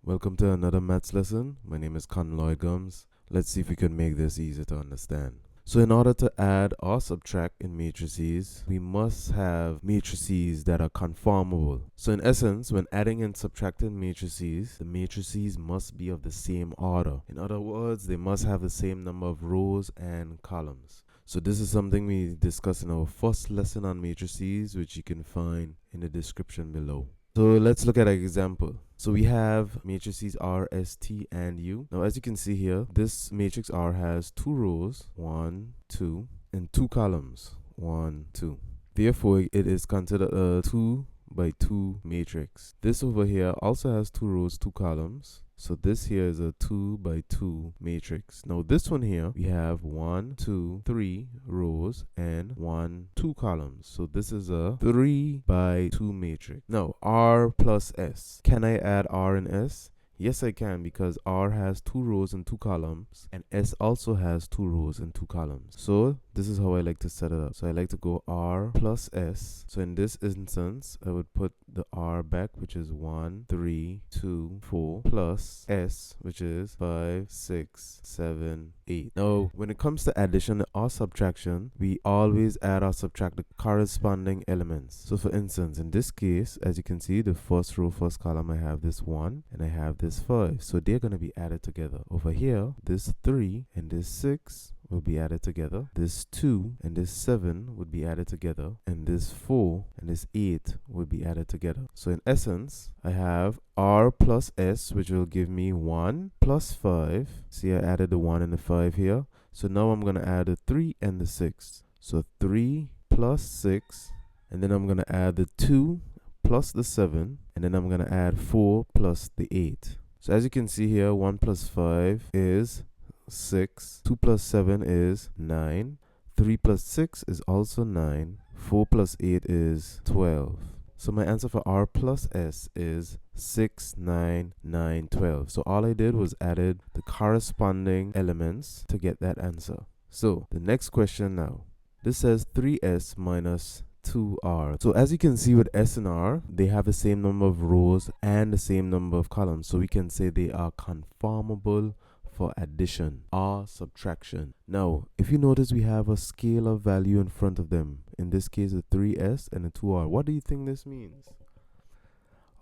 Welcome to another maths lesson. My name is Conloy Gums. Let's see if we can make this easier to understand. So in order to add or subtract in matrices, we must have matrices that are conformable. So in essence, when adding and subtracting matrices, the matrices must be of the same order. In other words, they must have the same number of rows and columns. So this is something we discussed in our first lesson on matrices, which you can find in the description below. So let's look at an example. So we have matrices R, S, T, and U. Now, as you can see here, this matrix R has 2 rows, 1, 2, and 2 columns, 1, 2. Therefore, it is considered a 2 by 2 matrix. This over here also has 2 rows, 2 columns. So this here is a 2 by 2 matrix. Now this one here, we have 1, 2, 3 rows and 1, 2 columns. So this is a 3 by 2 matrix. Now R plus S. Can I add R and S? Yes, I can, because R has 2 rows and 2 columns, and S also has 2 rows and 2 columns. So this is how I like to set it up. So I like to go R plus S. So in this instance, I would put the R back, which is 1, 3, 2, 4, plus S, which is 5, 6, 7, 8. Now, when it comes to addition or subtraction, we always add or subtract the corresponding elements. So for instance, in this case, as you can see, the first row, first column, I have this 1 and I have this 5. So they're going to be added together. Over here, this 3 and this 6 will be added together. This 2 and this 7 would be added together. And this 4 and this 8 would be added together. So in essence, I have R plus S, which will give me 1 plus 5. See, I added the 1 and the 5 here. So now I'm going to add the 3 and the 6. So 3 plus 6. And then I'm going to add the 2 plus the 7. And then I'm going to add 4 plus the 8. So as you can see here, 1 plus 5 is 6, 2 plus 7 is 9, 3 plus 6 is also 9, 4 plus 8 is 12. So my answer for R plus S is 6, 9, 9, 12. So all I did was added the corresponding elements to get that answer. So the next question now. This says 3S minus 2R. So as you can see with S and R, they have the same number of rows and the same number of columns. So we can say they are conformable for addition or subtraction. Now, if you notice, we have a scalar value in front of them. In this case, a 3S and a 2R. What do you think this means?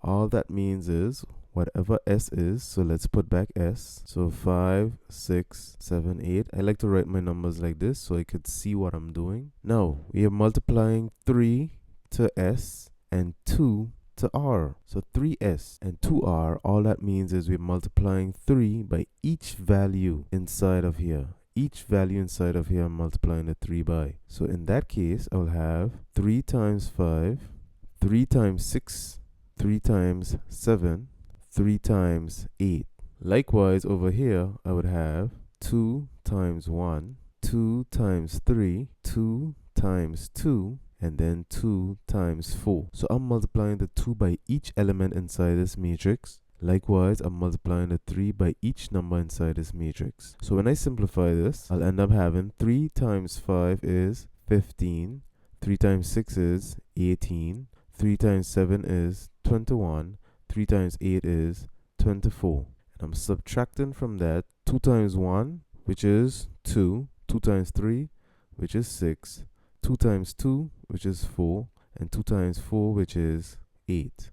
All that means is whatever S is, so let's put back S. So 5, 6, 7, 8. I like to write my numbers like this so I could see what I'm doing. Now, we are multiplying 3 to S and 2 to R. So 3S and 2R, all that means is we're multiplying 3 by each value inside of here. Each value inside of here I'm multiplying the 3 by. So in that case, I'll have 3 times 5, 3 times 6, 3 times 7, 3 times 8. Likewise, over here, I would have 2 times 1, 2 times 3, 2 times 2, and then 2 times 4. So I'm multiplying the 2 by each element inside this matrix. Likewise, I'm multiplying the 3 by each number inside this matrix. So when I simplify this, I'll end up having 3 times 5 is 15, 3 times 6 is 18, 3 times 7 is 21, 3 times 8 is 24. And I'm subtracting from that 2 times 1, which is 2, 2 times 3, which is 6, 2 times 2, which is 4, and 2 times 4, which is 8.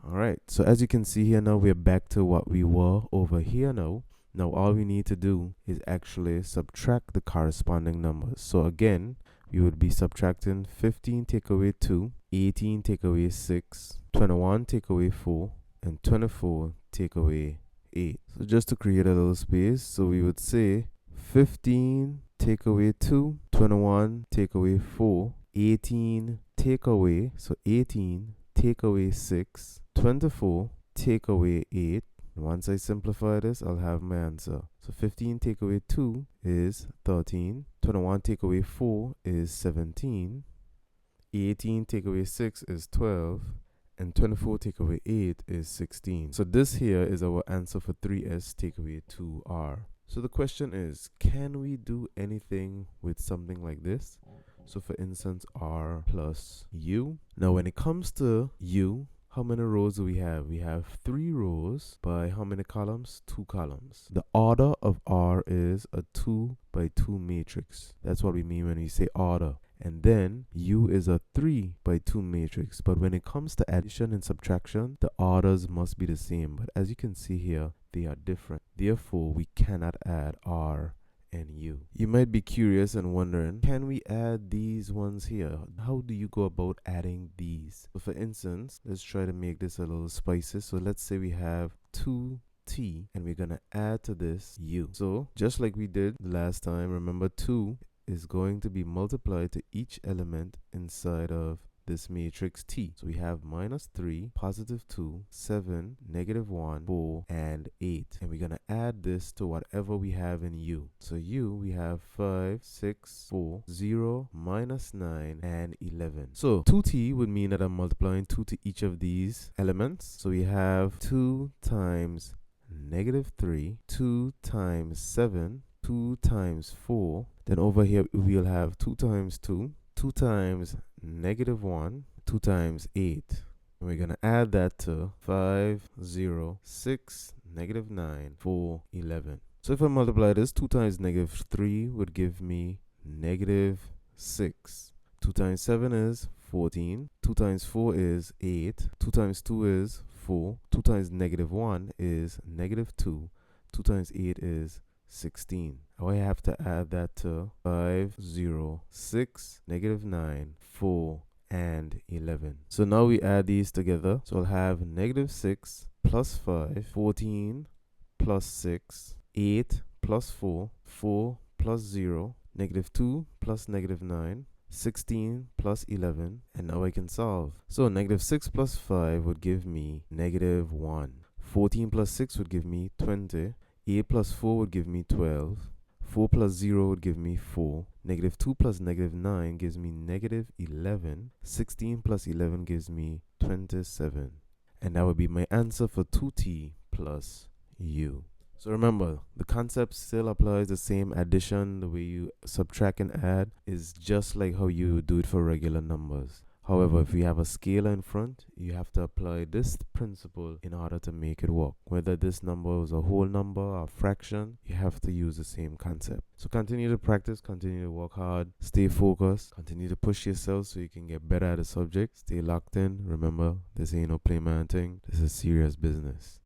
Alright, so as you can see here now, we're back to what we were over here now. Now all we need to do is actually subtract the corresponding numbers. So again, we would be subtracting 15 take away 2, 18 take away 6, 21 take away 4, and 24 take away 8. So just to create a little space, so we would say 15 take away 2, 21 take away 4, 18 take away, so 18 take away 6, 24 take away 8. Once I simplify this, I'll have my answer. So 15 take away 2 is 13, 21 take away 4 is 17, 18 take away 6 is 12, and 24 take away 8 is 16. So this here is our answer for 3S take away 2R. So the question is, can we do anything with something like this? So for instance, R plus U. Now when it comes to U, How many rows do we have? We have 3 rows by how many columns? 2 columns. The order of R is a 2 by 2 matrix. That's what we mean when we say order. And then U is a 3 by 2 matrix. But when it comes to addition and subtraction, the orders must be the same. But as you can see here, they are different. Therefore, we cannot add R and U. You might be curious and wondering, can we add these ones here? How do you go about adding these? So for instance, let's try to make this a little spicy. So let's say we have 2t and we're gonna add to this u. So just like we did last time, remember 2 is going to be multiplied to each element inside of this matrix T. So we have minus 3, positive 2, 7, negative 1, 4, and 8. And we're going to add this to whatever we have in U. So U, we have 5, 6, 4, 0, minus 9, and 11. So 2T would mean that I'm multiplying 2 to each of these elements. So we have 2 times negative 3, 2 times 7, 2 times 4. Then over here, we'll have 2 times 2, 2 times negative 1, 2 times 8. And we're going to add that to 5, 0, 6, negative 9, 4, 11. So if I multiply this, 2 times negative 3 would give me negative 6. 2 times 7 is 14. 2 times 4 is 8. 2 times 2 is 4. 2 times negative 1 is negative 2. 2 times 8 is 16. Now I have to add that to 5, 0, 6, negative 9, 4, and 11. So now we add these together. So I'll have negative 6 plus 5, 14 plus 6, 8 plus 4, 4 plus 0, negative 2 plus negative 9, 16 plus 11, and now I can solve. So negative 6 plus 5 would give me negative 1. 14 plus 6 would give me 20. 8 plus 4 would give me 12. 4 plus 0 would give me 4. Negative 2 plus negative 9 gives me negative 11. 16 plus 11 gives me 27. And that would be my answer for 2t plus u. So remember, the concept still applies the same. Addition, the way you subtract and add, is just like how you do it for regular numbers. However, if you have a scalar in front, you have to apply this principle in order to make it work. Whether this number is a whole number or a fraction, you have to use the same concept. So continue to practice, continue to work hard, stay focused, continue to push yourself so you can get better at the subject. Stay locked in. Remember, this ain't no play man thing. This is serious business.